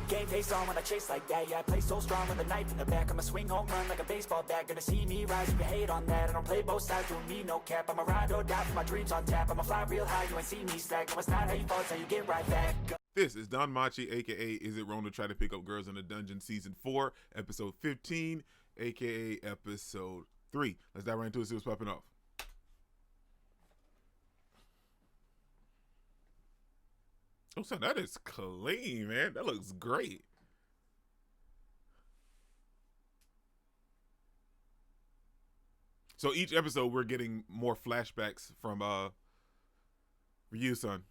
Game face on when I chase like that. Yeah, I play so strong with a knife in the back. I'ma swing home run like a baseball bat. Gonna see me rise, you can hate on that. I don't play both sides, doing me no cap. I'ma ride or die for my dreams on tap. I'ma fly real high, you ain't see me slack. No, it's not how you fall, it's how you get right back. This is DanMachi, aka Is It Wrong to Try to Pick Up Girls in a Dungeon, Season 4, Episode 15, aka Episode 3. Let's dive right into it, see what's popping off. Oh, son, that is clean, man. That looks great. So each episode, we're getting more flashbacks from Ryu-san.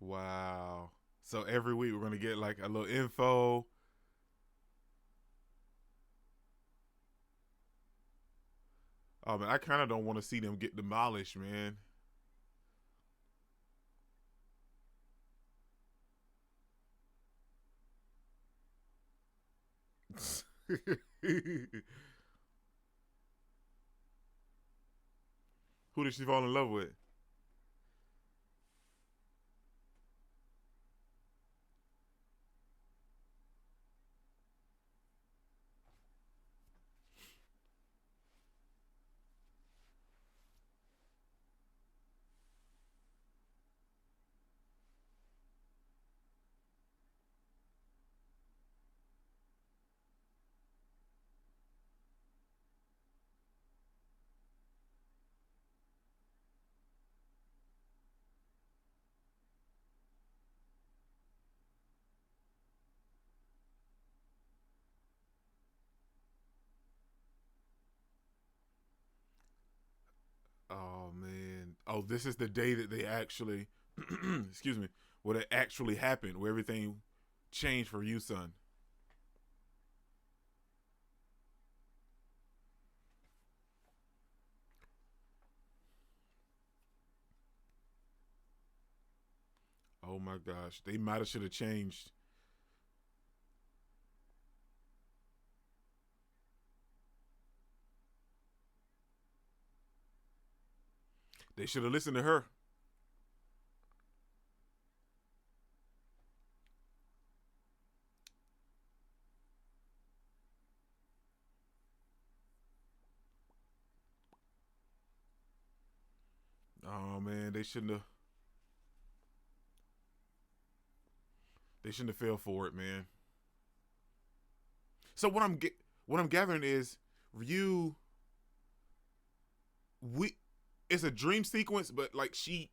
Wow. So every week we're going to get like a little info. Oh, man, I kind of don't want to see them get demolished, man. Who did she fall in love with? Oh, man. Oh, this is the day that they actually, excuse me, what it actually happened, where everything changed for you, son. Oh my gosh, they might have should have changed. They should have listened to her. Oh man, they shouldn't have. They shouldn't have fell for it, man. So what I'm gathering is Ryu. It's a dream sequence, but like she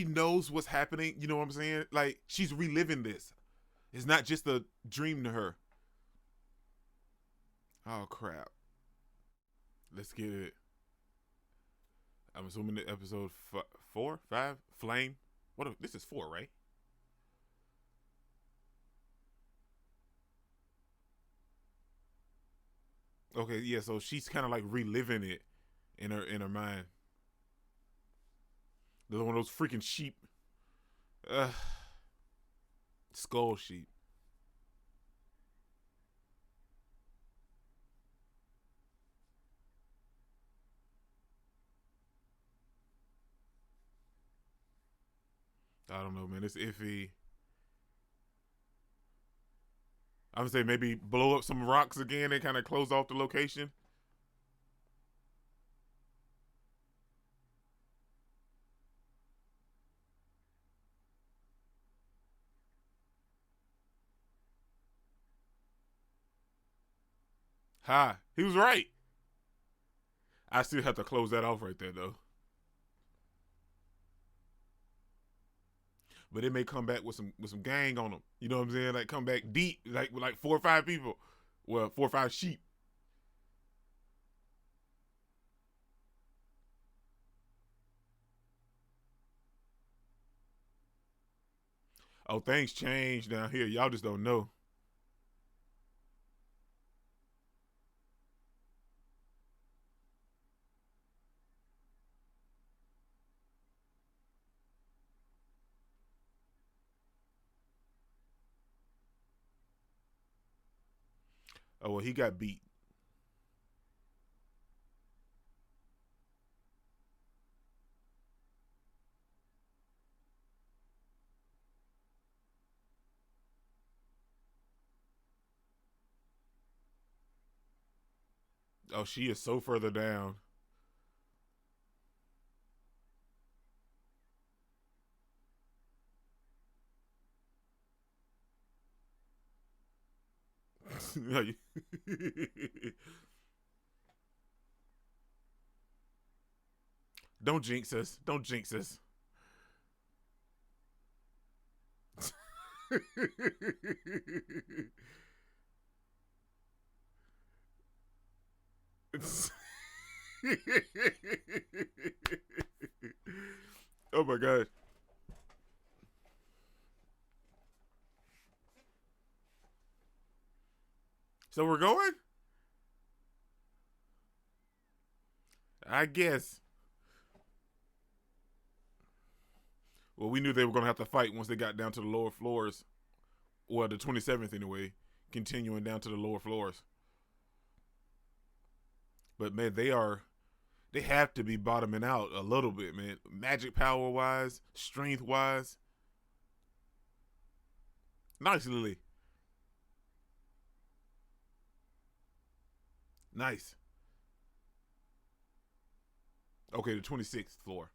knows what's happening. You know what I'm saying? Like she's reliving this. It's not just a dream to her. Oh crap! Let's get it. I'm assuming the episode 4, 5, Flame. This is 4, right? Okay, yeah. So she's kind of like reliving it in her mind. There's one of those freaking sheep, uh, skull sheep. I don't know, man. It's iffy. I would say maybe blow up some rocks again and kind of close off the location. Ha! He was right. I still have to close that off right there, though. But it may come back with some gang on them. You know what I'm saying? Like come back deep, like with like 4 or 5 people. Well, 4 or 5 sheep. Oh, things change down here. Y'all just don't know. Oh well, he got beat. Oh, she is so further down. Don't jinx us. Don't jinx us. Oh my god. So we're going? I guess. Well, we knew they were going to have to fight once they got down to the lower floors. Well, the 27th anyway, continuing down to the lower floors. But man, they have to be bottoming out a little bit, man. Magic power wise, strength wise. Nice, Lily. Nice. Okay, the 26th floor.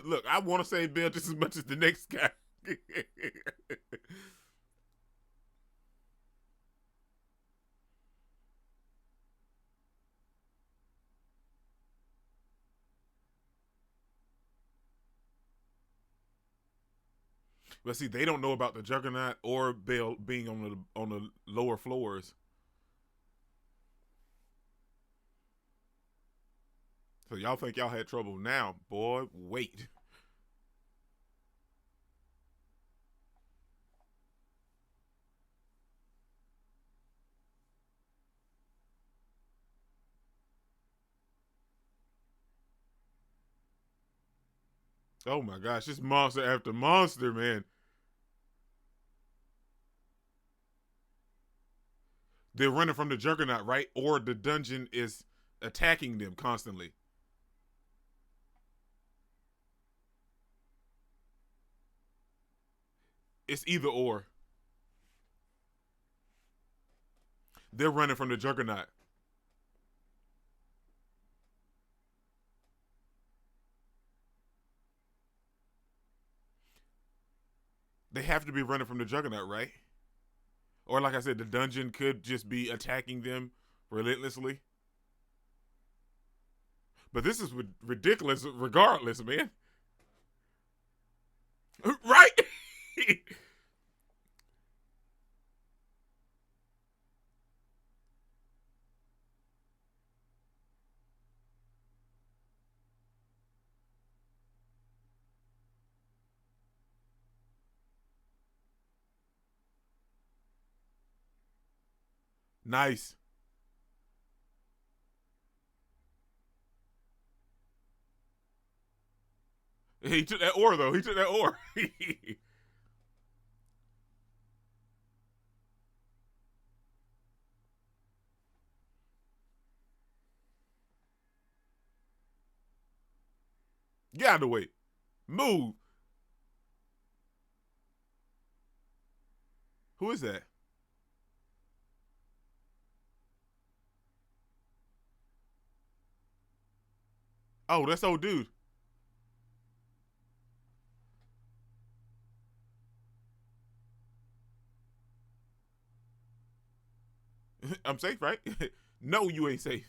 Look, I want to say Bill just as much as the next guy. But see, they don't know about the Juggernaut or Bale being on the lower floors. So y'all think y'all had trouble now, boy? Wait. Oh my gosh, this monster after monster, man. They're running from the Juggernaut, right? Or the dungeon is attacking them constantly. It's either or. They're running from the Juggernaut. They have to be running from the Juggernaut, right? Or like I said, the dungeon could just be attacking them relentlessly. But this is ridiculous regardless, man. Right? Nice. He took that ore though. He took that ore. Get out of the way. Move. Who is that? Oh, that's old dude. I'm safe, right? No, you ain't safe.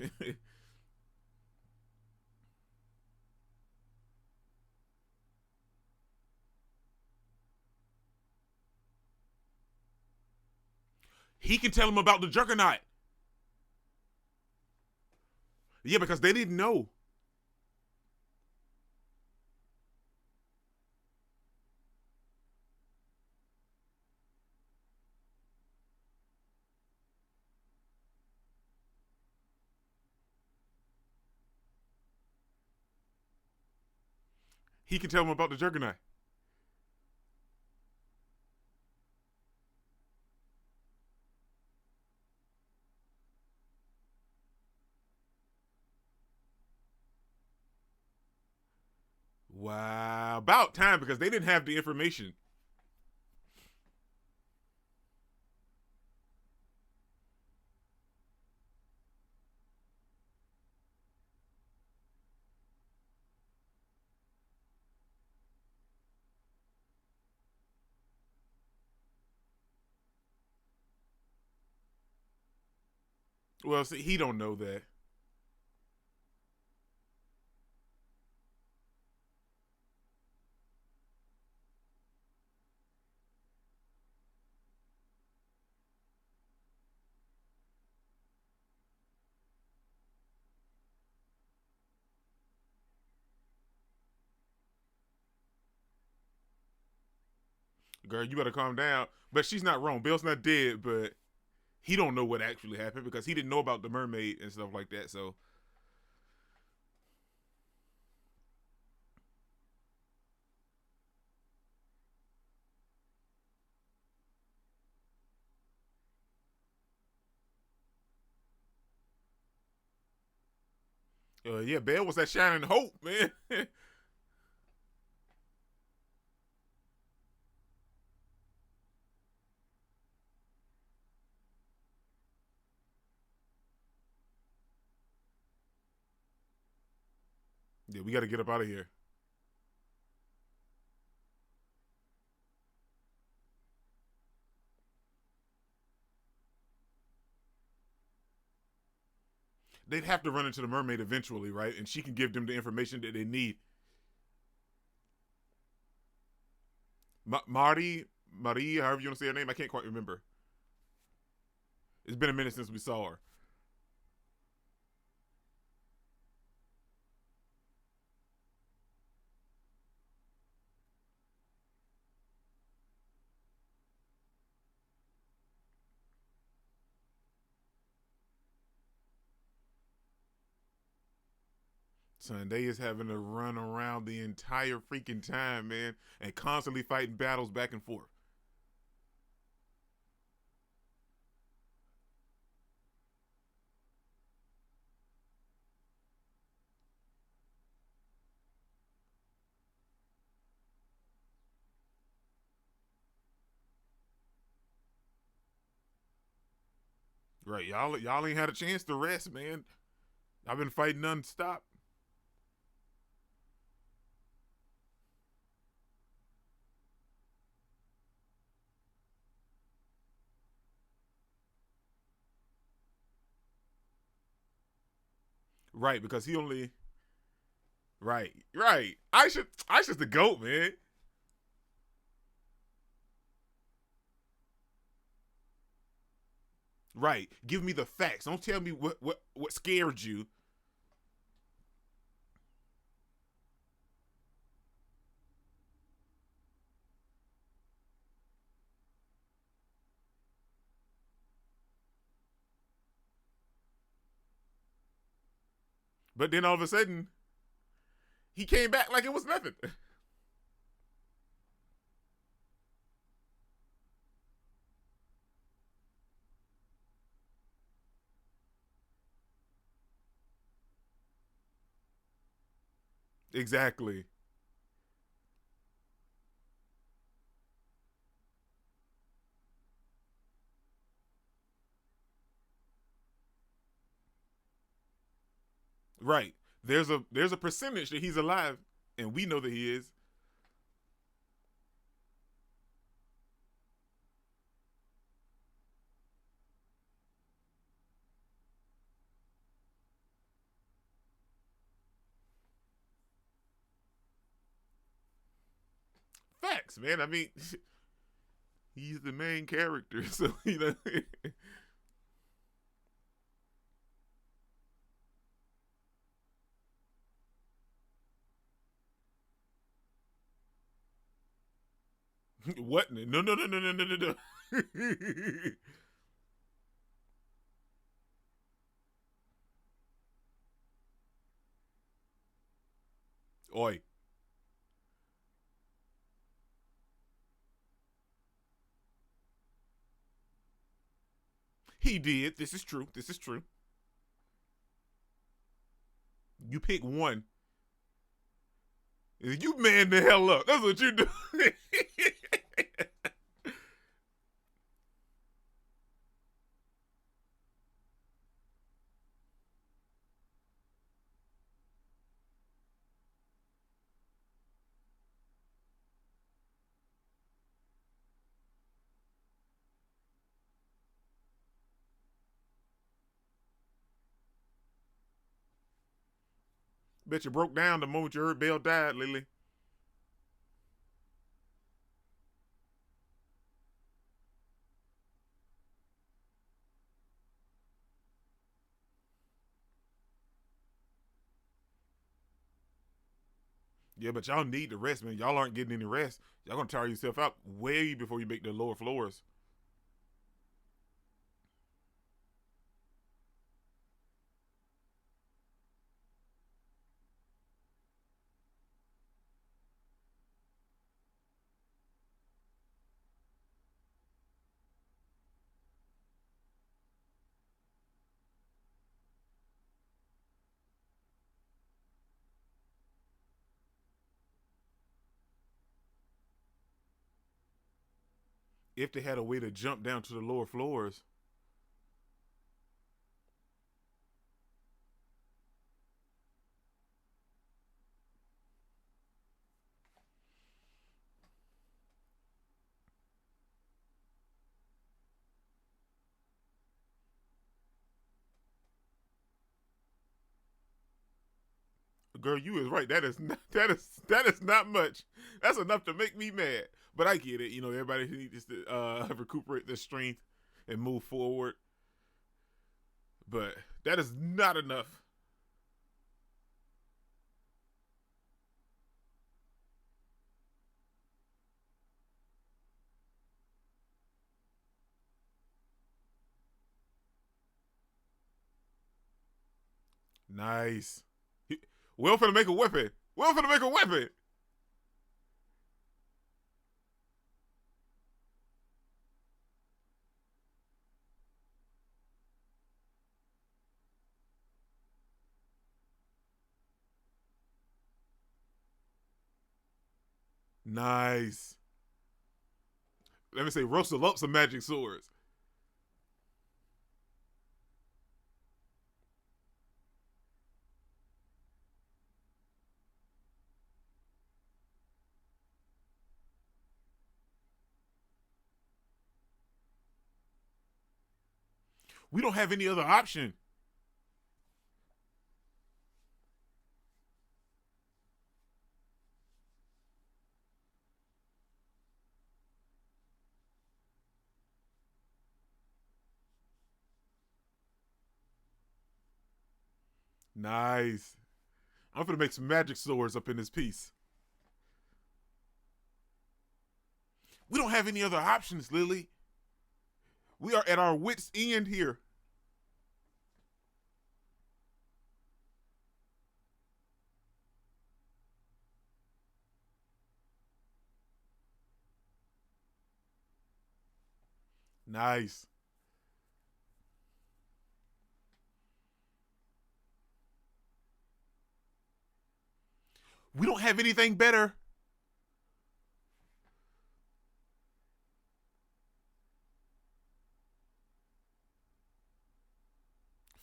He can tell him about the Juggernaut. Yeah, because they didn't know. He can tell him about the Juggernaut. Wow. About time, because they didn't have the information. Well, see, he don't know that. Girl, you better calm down. But she's not wrong. Bill's not dead, but he don't know what actually happened because he didn't know about the mermaid and stuff like that. So, yeah, Bell was that shining hope, man. Yeah, we got to get up out of here. They'd have to run into the mermaid eventually, right? And she can give them the information that they need. Marie, however you want to say her name, I can't quite remember. It's been a minute since we saw her. Son, they is having to run around the entire freaking time, man, and constantly fighting battles back and forth. Right, y'all ain't had a chance to rest, man. I've been fighting nonstop. Right, because he only right. I should the goat, man. Right. Give me the facts. Don't tell me what scared you. But then all of a sudden, he came back like it was nothing. Exactly. Right. There's a percentage that he's alive, and we know that he is. Facts, man. I mean, he's the main character, so you know. What? No, no, no, no, no, no, no, no. Oi. He did. This is true. This is true. You pick one. You man the hell up. That's what you do. Bet you broke down the moment you heard Bell died, Lily. Yeah, but y'all need the rest, man. Y'all aren't getting any rest. Y'all gonna tire yourself out way before you make the lower floors. If they had a way to jump down to the lower floors. Girl, you is right. That is not much. That's enough to make me mad. But I get it. You know, everybody needs to recuperate their strength and move forward. But that is not enough. Nice. Will finna make a weapon. Will finna make a weapon. Nice. Let me say, roasted up some magic swords. We don't have any other option. Nice. I'm gonna make some magic swords up in this piece. We don't have any other options, Lily. We are at our wits' end here. Nice. We don't have anything better.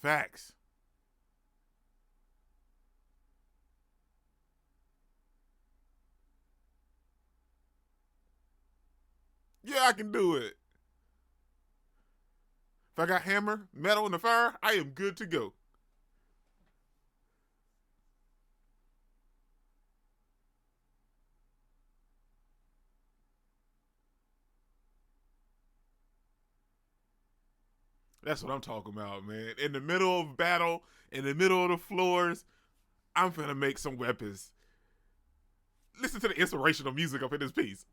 Facts. Yeah, I can do it. If I got hammer, metal, and the fire, I am good to go. That's what I'm talking about, man. In the middle of battle, in the middle of the floors, I'm finna make some weapons. Listen to the inspirational music up in this piece.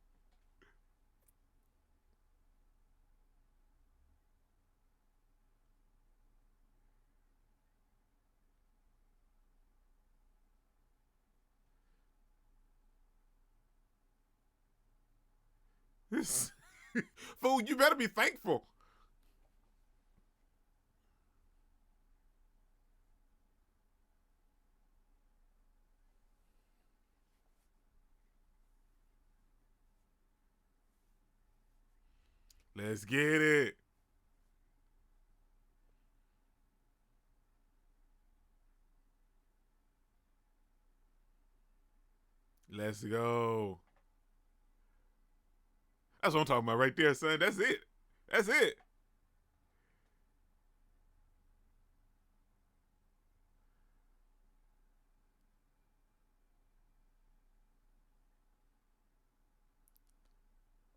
This fool, you better be thankful. Let's get it. Let's go. That's what I'm talking about right there, son. That's it. That's it.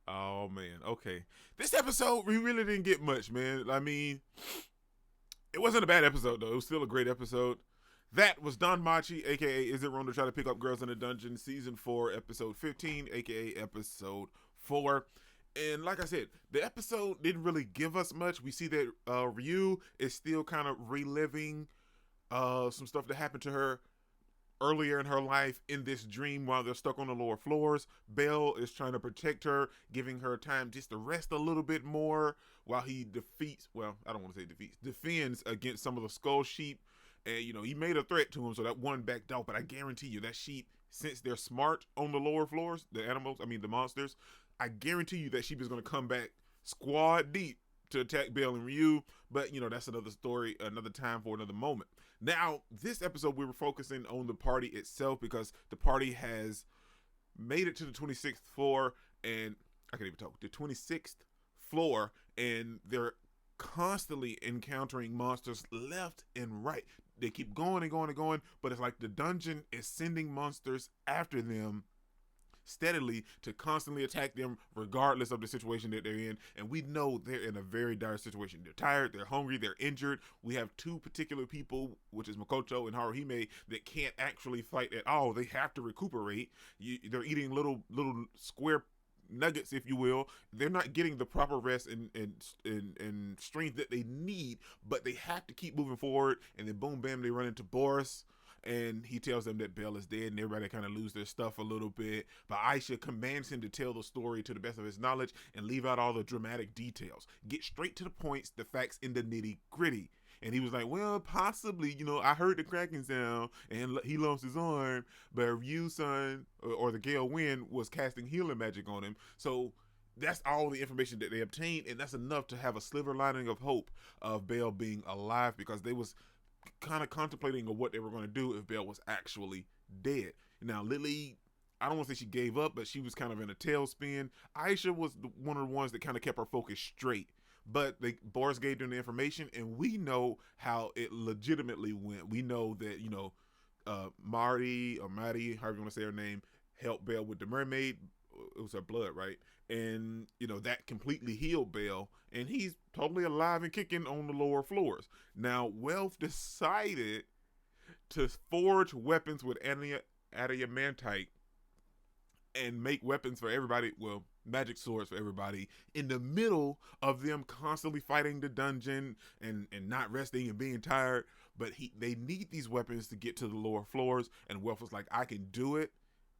Oh man. Okay. This episode we really didn't get much, man. I mean, it wasn't a bad episode though. It was still a great episode. That was DanMachi, aka Is It Wrong to Try to Pick Up Girls in a Dungeon, season 4, episode 15, aka episode 4. And like I said, the episode didn't really give us much. We see that Ryu is still kind of reliving some stuff that happened to her earlier in her life in this dream while they're stuck on the lower floors. Belle is trying to protect her, giving her time just to rest a little bit more while he defends against some of the skull sheep. And, you know, he made a threat to him, so that one backed off. But I guarantee you that sheep, since they're smart on the lower floors, the monsters, I guarantee you that sheep is going to come back squad deep to attack Belle and Ryu. But, you know, that's another story, another time for another moment. Now, this episode, we were focusing on the party itself because the party has made it to the 26th floor, and I can't even talk, the 26th floor, and they're constantly encountering monsters left and right. They keep going and going and going, but it's like the dungeon is sending monsters after them steadily to constantly attack them regardless of the situation that they're in. And we know they're in a very dire situation. They're tired, they're hungry, they're injured. We have two particular people, which is Makoto and Haruhime, that can't actually fight at all. They have to recuperate. They're eating little square nuggets, if you will. They're not getting the proper rest and strength that they need, but they have to keep moving forward. And then boom bam, they run into Boris, and he tells them that Belle is dead, and everybody kind of lose their stuff a little bit. But Aisha commands him to tell the story to the best of his knowledge and leave out all the dramatic details. Get straight to the points, the facts in the nitty gritty. And he was like, well, possibly, you know, I heard the cracking sound and he lost his arm, but Ryu's son or the Gale Wind was casting healing magic on him. So that's all the information that they obtained, and that's enough to have a sliver lining of hope of Belle being alive, because they was kind of contemplating of what they were going to do if Belle was actually dead. Now, Lily, I don't want to say she gave up, but she was kind of in a tailspin. Aisha was one of the ones that kind of kept her focus straight. But Boris gave them the information, and we know how it legitimately went. We know that, you know, Maddie, however you want to say her name, helped Belle with the mermaid. It was her blood, right? And, you know, that completely healed Belle, and he's totally alive and kicking on the lower floors. Now, Wealth decided to forge weapons with adamantite and make weapons for everybody, well, magic swords for everybody, in the middle of them constantly fighting the dungeon and not resting and being tired. But they need these weapons to get to the lower floors, and Wealth was like, I can do it,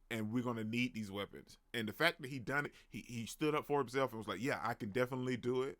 and we're gonna need these weapons. And the fact that he done it, he stood up for himself and was like, yeah, I can definitely do it.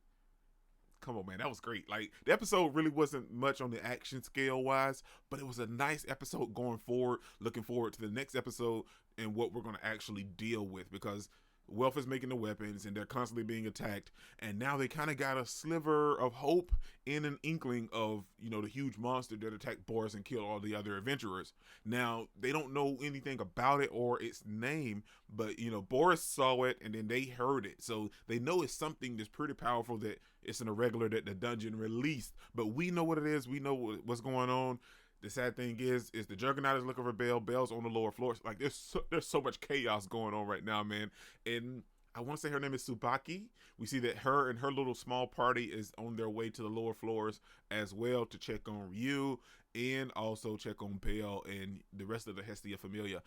Come on, man, that was great. Like, the episode really wasn't much on the action scale wise, but it was a nice episode going forward. Looking forward to the next episode and what we're going to actually deal with, because Wealth is making the weapons and they're constantly being attacked, and now they kind of got a sliver of hope in an inkling of, you know, the huge monster that attacked Boris and killed all the other adventurers. Now, they don't know anything about it or its name, but, you know, Boris saw it and then they heard it, so they know it's something that's pretty powerful, that it's an irregular that the dungeon released. But we know what it is, we know what's going on. The sad thing is the Juggernaut is looking for Belle. Belle's on the lower floors. Like, there's so much chaos going on right now, man. And I want to say her name is Tsubaki. We see that her and her little small party is on their way to the lower floors as well to check on Ryu and also check on Belle and the rest of the Hestia Familia.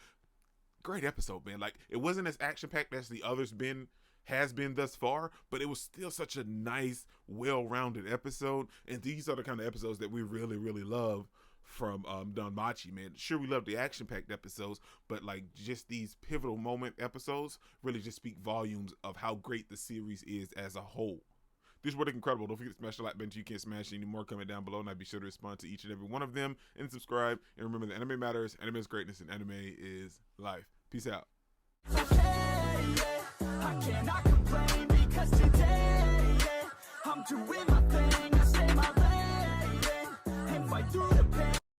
Great episode, man. Like, it wasn't as action-packed as the others has been thus far, but it was still such a nice, well-rounded episode. And these are the kind of episodes that we really, really love from DanMachi, man. Sure, we love the action-packed episodes, but like, just these pivotal moment episodes really just speak volumes of how great the series is as a whole. This was incredible. Don't forget to smash the like button so you can't smash any more. Comment down below, and I'll be sure to respond to each and every one of them, and subscribe. And remember that anime matters, anime is greatness, and anime is life. Peace out. I cannot complain because today doing my thing.